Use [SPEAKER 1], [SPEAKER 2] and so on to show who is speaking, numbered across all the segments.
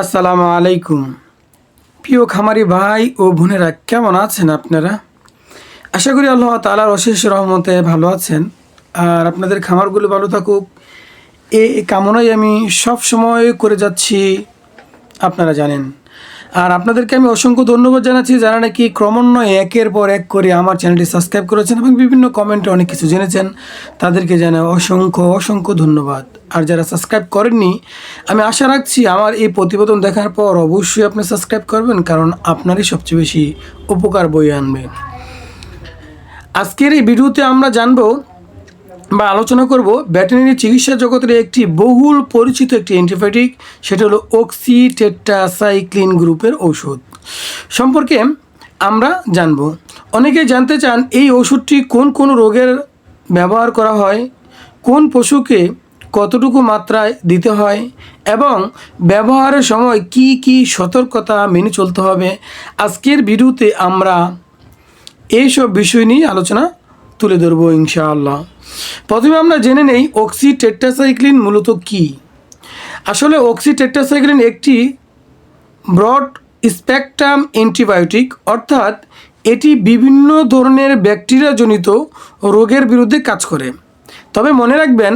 [SPEAKER 1] আসসালামু আলাইকুম। প্রিয় খামারি ভাই ও বোনেরা, কেমন আছেন আপনারা? আশা করি আল্লাহ তাআলার অশেষ রহমতে ভালো আছেন। আর আপনাদের খামারগুলো ভালো থাকুক, এই কামনাই আমি সব সময় করে যাচ্ছি, আপনারা জানেন। আর আপনাদেরকে আমি অসংখ্য ধন্যবাদ জানাচ্ছি যারা নাকি ক্রমান্বয়ে একের পর এক করে আমার চ্যানেলটি সাবস্ক্রাইব করেছেন এবং বিভিন্ন কমেন্টে অনেক কিছু জেনেছেন। তাদেরকে জানাই অসংখ্য অসংখ্য ধন্যবাদ। আর যারা সাবস্ক্রাইব করেননি, আমি আশা রাখছি আমার এই প্রতিবেদন দেখার পর অবশ্যই আপনি সাবস্ক্রাইব করবেন, কারণ আপনারই সবচেয়ে বেশি উপকার বয়ে আনবে। আজকের এই ভিডিওতে আমরা জানবো বা আলোচনা করব ভেটেরিনারি চিকিৎসা জগতের একটি বহুল পরিচিত একটি অ্যান্টিবায়োটিক, সেটা হলো অক্সিটেট্রাসাইক্লিন গ্রুপের ঔষধ সম্পর্কে আমরা জানব। অনেকে জানতে চান এই ওষুধটি কোন কোন রোগের ব্যবহার করা হয়, কোন পশুকে কতটুকু মাত্রায় দিতে হয় এবং ব্যবহারের সময় কি কি সতর্কতা মেনে চলতে হবে। আজকের ভিডিওতে আমরা এইসব বিষয় নিয়ে আলোচনা তুলে ধরবো ইনশাআল্লাহ। প্রথমে আমরা জেনে নেই অক্সিটেট্রাসাইক্লিন মূলত কী। আসলে অক্সিটেট্রাসাইক্লিন একটি ব্রড স্পেকট্রাম অ্যান্টিবায়োটিক, অর্থাৎ এটি বিভিন্ন ধরনের ব্যাকটেরিয়াজনিত রোগের বিরুদ্ধে কাজ করে। তবে মনে রাখবেন,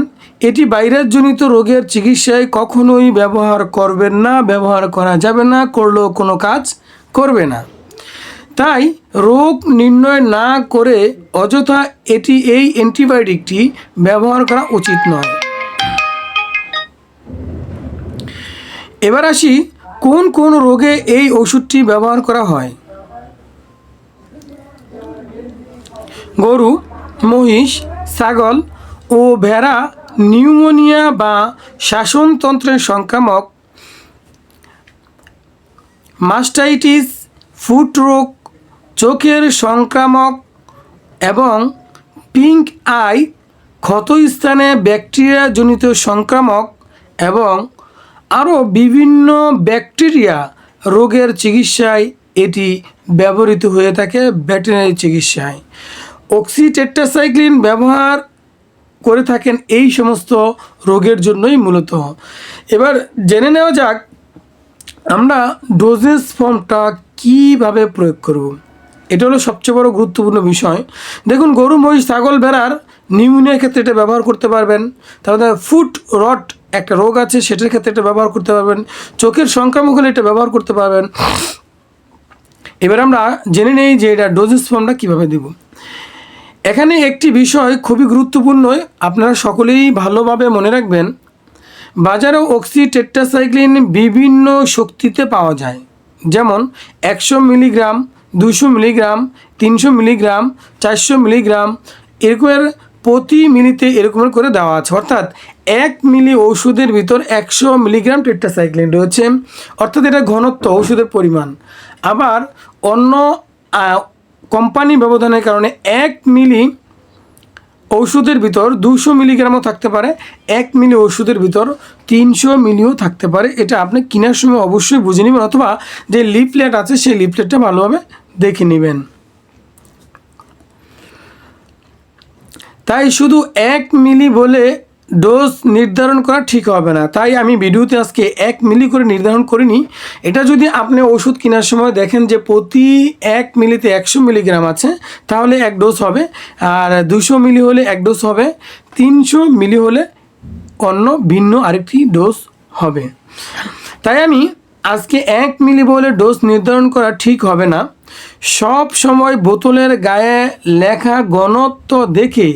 [SPEAKER 1] এটি ভাইরাসজনিত রোগের চিকিৎসায় কখনোই ব্যবহার করবেন না, ব্যবহার করা যাবে না, করলেও কোনো কাজ করবে না। তাই রোগ নির্ণয় না করে অযথা এই অ্যান্টিবায়োটিকটি ব্যবহার করা উচিত নয়। এবার আসি কোন কোন রোগে এই ওষুধটি ব্যবহার করা হয়। গরু, মহিষ, ছাগল ও ভেড়া নিউমোনিয়া বা শ্বাসনতন্ত্রের সংক্রামক, মাস্টাইটিস, ফুট রোগ, চোখের সংক্রামক এবং পিঙ্ক আই, ক্ষতস্থানে ব্যাকটেরিয়াজনিত সংক্রামক এবং আরও বিভিন্ন ব্যাকটেরিয়া রোগের চিকিৎসায় এটি ব্যবহৃত হয়ে থাকে। ভেটেরিনারি চিকিৎসায় অক্সিটেট্রাসাইক্লিন ব্যবহার করে থাকেন এই সমস্ত রোগের জন্যই মূলত। এবার জেনে নেওয়া যাক আমরা ডোজেস ফর্মটা কীভাবে প্রয়োগ করব। এটা হলো সবচেয়ে বড় গুরুত্বপূর্ণ বিষয়। দেখুন, গরু, মহিষ, ছাগল, ভেড়ার নিউমোনিয়ার ক্ষেত্রে এটা ব্যবহার করতে পারবেন। তারপরে ফুট রট একটা রোগ আছে, সেটার ক্ষেত্রে এটা ব্যবহার করতে পারবেন। চোখের সংক্রামক হলে এটা ব্যবহার করতে পারবেন। এবার আমরা জেনে নেই যে এটা ডোজেস ফর্মটা কীভাবে দেব। এখানে একটি বিষয় খুবই গুরুত্বপূর্ণ, আপনারা সকলেই ভালোভাবে মনে রাখবেন। বাজারেও অক্সিটেট্রাসাইক্লিন বিভিন্ন শক্তিতে পাওয়া যায়, যেমন 100 মিলিগ্রাম, 200 মিলিগ্রাম, 300 মিলিগ্রাম, 400 মিলিগ্রাম, এরকমের প্রতি মিলিতে এরকমের করে দেওয়া আছে। অর্থাৎ 1 মিলি ওষুধের ভিতর 100 মিলিগ্রাম টেট্রাসাইক্লিন রয়েছে, অর্থাৎ এটা ঘনত্ব ওষুধের পরিমাণ। আবার অন্য কোম্পানি ব্যবধানের কারণে 1 মিলি ওষুধের ভিতর 200 মিলিগ্রামও থাকতে পারে, 1 মিলি ওষুধের ভিতর 300 মিলিও থাকতে পারে। এটা আপনি কেনার সময় অবশ্যই বুঝে নেবেন, অথবা যে লিফলেট আছে সেই লিফলেটটা ভালোভাবে দেখে নেবেন। তাই শুধু 1 মিলি বলে ডোজ নির্ধারণ করা ঠিক হবে না। তাই আমি ভিডিওতে আজকে 1 মিলি করে নির্ধারণ করিনি। এটা যদি আপনি ওষুধ কেনার সময় দেখেন যে প্রতি 1 মিলিতে 100 মিলিগ্রাম আছে, তাহলে 1 ডোজ হবে। আর 200 মিলি হলে 1 ডোজ হবে, 300 মিলি হলে অন্য ভিন্ন আরেকটি ডোজ হবে। তাই আমি আজকে 1 মিলি বলে ডোজ নির্ধারণ করা ঠিক হবে না। সব সময় বোতলের গায়ে লেখা ঘনত্ব দেখে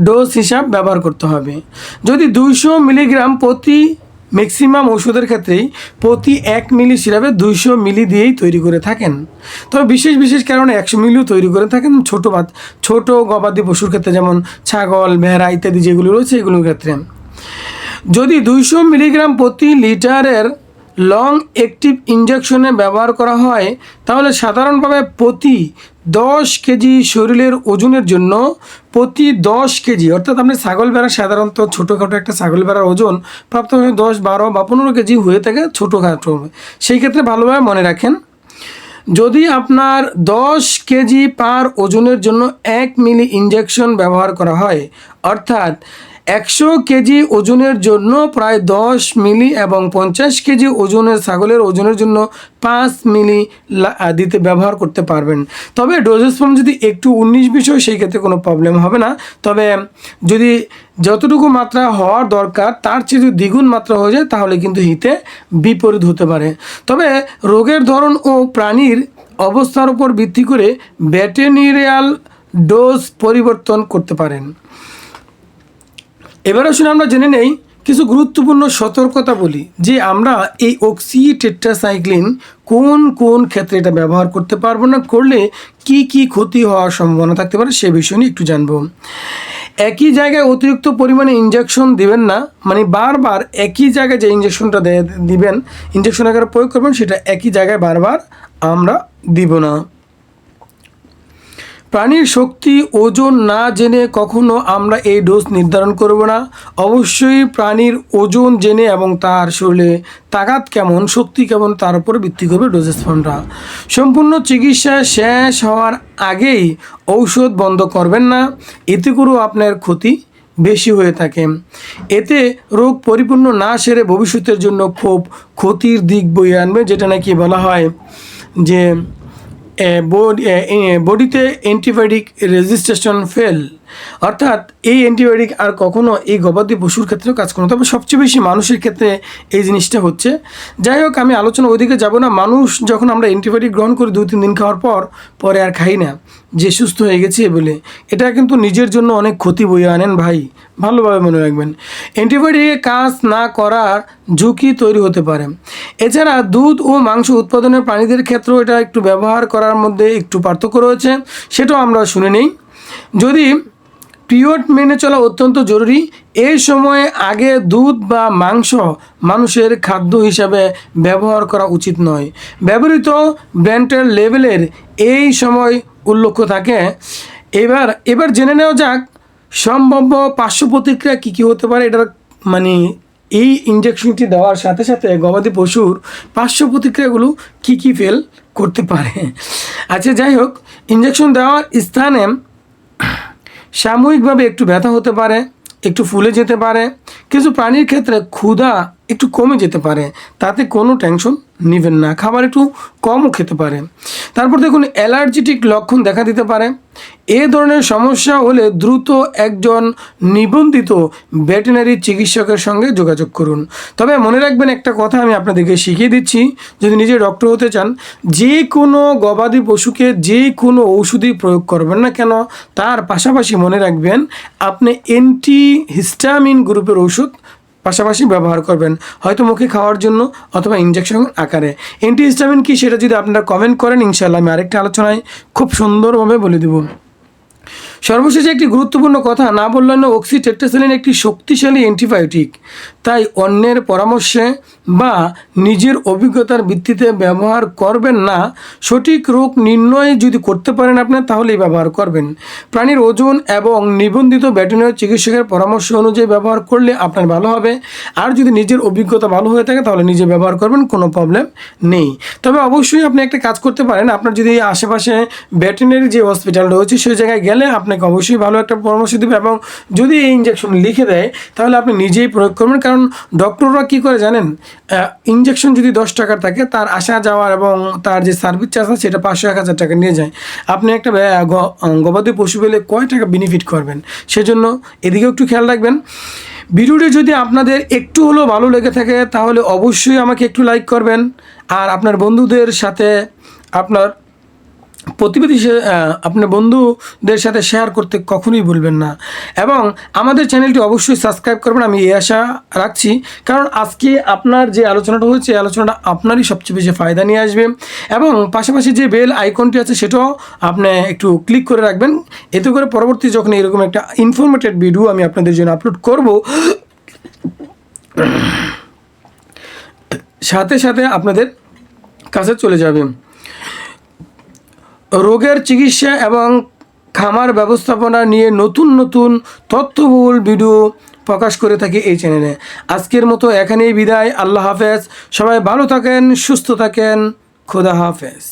[SPEAKER 1] ডোজ হিসাব ব্যবহার করতে হবে। যদি 200 মিলিগ্রাম প্রতি ম্যাক্সিমাম ওষুধের ক্ষেত্রেই প্রতি 1 মিলি সিরাপে 200 মিলি দিয়েই তৈরি করে থাকেন। তবে বিশেষ বিশেষ কারণে 100 মিলিও তৈরি করে থাকেন ছোট গবাদি পশুর ক্ষেত্রে, যেমন ছাগল, ভেড়া ইত্যাদি যেগুলো রয়েছে এগুলোর ক্ষেত্রে। যদি 200 মিলিগ্রাম প্রতি লিটারের লং অ্যাক্টিভ ইনজেকশনে ব্যবহার করা হয়, তাহলে সাধারণভাবে প্রতি 10 কেজি শরীরের ওজনের জন্য প্রতি 10 কেজি, অর্থাৎ আপনি ছাগল ভেড়া সাধারণত ছোটোখাটো একটা ছাগল ভেড়ার ওজন প্রাপ্তভাবে 10, 12 বা 15 কেজি হয়ে থাকে ছোটোখাটো। সেই ক্ষেত্রে ভালোভাবে মনে রাখেন, যদি আপনার 10 কেজি পার ওজনের জন্য 1 মিলি ইনজেকশন ব্যবহার করা হয়, অর্থাৎ 100 কেজি ওজনের জন্য প্রায় 10 মিলি এবং 50 কেজি ওজনের ছাগলের ওজনের জন্য 5 মিলি দিতে ব্যবহার করতে পারবেন। তবে ডোজেস ফর্ম যদি একটু 19-20 হয় সেই ক্ষেত্রে কোনো প্রবলেম হবে না। তবে যদি যতটুকু মাত্রা হওয়ার দরকার তার চেয়ে যদি দ্বিগুণ মাত্রা হয়ে যায় তাহলে কিন্তু হিতে বিপরীত হতে পারে। তবে রোগের ধরন ও প্রাণীর অবস্থার উপর ভিত্তি করে ভেটেরিনারিয়াল ডোজ পরিবর্তন করতে পারেন। এবার আসলে আমরা জেনে নেই কিছু গুরুত্বপূর্ণ সতর্কতা বলি যে আমরা এই অক্সি টেট্রাসাইক্লিন কোন কোন ক্ষেত্রে এটা ব্যবহার করতে পারবো না, করলে কি কি ক্ষতি হওয়ার সম্ভাবনা থাকতে পারে সে বিষয় নিয়ে একটু জানবো। একই জায়গায় অতিরিক্ত পরিমাণে ইনজেকশন দিবেন না, মানে বারবার একই জায়গায় যে ইনজেকশনটা দিবেন, ইনজেকশন আকারে প্রয়োগ করবেন সেটা একই জায়গায় বারবার আমরা দিব না। প্রাণীর শক্তি ওজন না জেনে কখনো আমরা এই ডোজ নির্ধারণ করব না। অবশ্যই প্রাণীর ওজন জেনে এবং তার শরীরে তাকাত কেমন, শক্তি কেমন তার উপর ভিত্তি করবে ডোজেস ফর্মটা। সম্পূর্ণ চিকিৎসা শেষ হওয়ার আগেই ঔষধ বন্ধ করবেন না, এতে করেও আপনার ক্ষতি বেশি হয়ে থাকে। এতে রোগ পরিপূর্ণ না সেরে ভবিষ্যতের জন্য খুব ক্ষতির দিক বয়ে আনবে, যেটা নাকি বলা হয় যে বডিতে অ্যান্টিবায়োটিক রেজিস্ট্রেশন ফেল, অর্থাৎ এই অ্যান্টিবায়োটিক আর কখনো এই গবাদি পশুর ক্ষেত্রেও কাজ করে না। তবে সবচেয়ে বেশি মানুষের ক্ষেত্রে এই জিনিসটা হচ্ছে। যাই হোক, আমি আলোচনা ওইদিকে যাব না। মানুষ যখন আমরা অ্যান্টিবায়োটিক গ্রহণ করি 2-3 দিন খাওয়ার পরে আর খাই না যে সুস্থ হয়ে গেছে বলে, এটা কিন্তু নিজের জন্য অনেক ক্ষতি বয়ে আনেন ভাই, ভালোভাবে মনে রাখবেন। অ্যান্টিবায়োটিকে কাজ না করার ঝুঁকি তৈরি হতে পারে। এছাড়া দুধ ও মাংস উৎপাদনের প্রাণীদের ক্ষেত্রেও এটা একটু ব্যবহার করার মধ্যে একটু পার্থক্য রয়েছে, সেটাও আমরা শুনে নিই। যদি পিরিয়ড মেনে চলা অত্যন্ত জরুরি, এই সময়ে আগে দুধ বা মাংস মানুষের খাদ্য হিসাবে ব্যবহার করা উচিত নয়। ব্যবহৃত ব্র্যান্ডের লেবেলের এই সময় উল্লেখ থাকে। এবার জেনে নেওয়া যাক সম্ভাব্য পার্শ্ব প্রতিক্রিয়া কী কী হতে পারে। এটার মানে এই ইনজেকশনটি দেওয়ার সাথে সাথে গবাদি পশুর পার্শ্ব প্রতিক্রিয়াগুলো কী কী ফেল করতে পারে। আচ্ছা, যাই হোক, ইনজেকশন দেওয়ার স্থানে সাময়িকভাবে একটু ব্যথা হতে পারে, একটু ফুলে যেতে পারে, কিছু প্রাণীর ক্ষেত্রে ক্ষুধা একটু কমে যেতে পারে, তাতে কোনো টেনশন নেবেন না, খাবার একটু কমও খেতে পারে। তারপর দেখুন অ্যালার্জিটিক লক্ষণ দেখা দিতে পারে। এ ধরনের সমস্যা হলে দ্রুত একজন নিবন্ধিত ভেটেরিনারি চিকিৎসকের সঙ্গে যোগাযোগ করুন। তবে মনে রাখবেন একটা কথা আমি আপনাদেরকে শিখিয়ে দিচ্ছি, যদি নিজে ডক্টর হতে চান, যে কোনো গবাদি পশুকে যে কোনো ওষুধই প্রয়োগ করবেন না কেন, তার পাশাপাশি মনে রাখবেন আপনি অ্যান্টিহিস্টামিন গ্রুপের ওষুধ পাশাপাশি ব্যবহার করবেন, হয়তো মুখে খাওয়ার জন্য অথবা ইনজেকশন আকারে। অ্যান্টিহিস্টামিন কি সেটা যদি আপনারা কমেন্ট করেন, ইনশাআল্লাহ আমি আরেকটা আলোচনায় খুব সুন্দরভাবে বলে দেব। সর্বশেষে একটি গুরুত্বপূর্ণ কথা না বললেন না, অক্সি টেট্রাসাইক্লিন একটি শক্তিশালী অ্যান্টিবায়োটিক, তাই অন্যের পরামর্শে বা নিজের অভিজ্ঞতার ভিত্তিতে ব্যবহার করবেন না। সঠিক রোগ নির্ণয় যদি করতে পারেন আপনার, তাহলেই ব্যবহার করবেন। প্রাণীর ওজন এবং নিবন্ধিত ভেটেরিনারি চিকিৎসকের পরামর্শ অনুযায়ী ব্যবহার করলে আপনার ভালো হবে। আর যদি নিজের অভিজ্ঞতা ভালো হয়ে থাকে তাহলে নিজে ব্যবহার করবেন, কোনো প্রবলেম নেই। তবে অবশ্যই আপনি একটা কাজ করতে পারেন, আপনার যদি আশেপাশে ভেটেরিনারি যে হসপিটাল রয়েছে সেই জায়গায় গেলে আপনাকে অবশ্যই ভালো একটা পরামর্শ দেবে, এবং যদি এই ইনজেকশন লিখে দেয় তাহলে আপনি নিজেই প্রয়োগ করবেন। কারণ ডক্টররা কী করে জানেন, ইনজেকশন যদি 10 টাকার থাকে, তার আসা যাওয়ার এবং তার যে সার্ভিস চার্জ আছে সেটা 500-1000 টাকা নিয়ে যায়। আপনি একটা গবাদি পশু পেলে কয় টাকা বেনিফিট করবেন, সেজন্য এদিকেও একটু খেয়াল রাখবেন। ভিডিওটি যদি আপনাদের একটু হলেও ভালো লেগে থাকে তাহলে অবশ্যই আমাকে একটু লাইক করবেন, আর আপনার বন্ধুদের সাথে আপনার বন্ধুদের সাথে শেয়ার করতে কখনোই ভুলবেন না, এবং আমাদের চ্যানেলটি অবশ্যই সাবস্ক্রাইব করবেন, আমি এই আশা রাখছি। কারণ আজকে আপনার যে আলোচনাটা হচ্ছে এই আলোচনাটা আপনারই সবচেয়ে বেশি ফায়দা নিয়ে আসবে, এবং পাশাপাশি যে বেল আইকনটি আছে সেটাও আপনি একটু ক্লিক করে রাখবেন, এতে করে পরবর্তী যখন এরকম একটা ইনফরমেটিভ ভিডিও আমি আপনাদের জন্য আপলোড করব, সাথে সাথে আপনাদের কাছে চলে যাবে। রোগের চিকিৎসা এবং খামার ব্যবস্থাপনা নিয়ে নতুন নতুন তথ্যবহুল ভিডিও প্রকাশ করে থাকি এই চ্যানেলে। আজকের মতো এখানেই বিদায়, আল্লাহ হাফেজ। সবাই ভালো থাকেন, সুস্থ থাকেন, খোদা হাফেজ।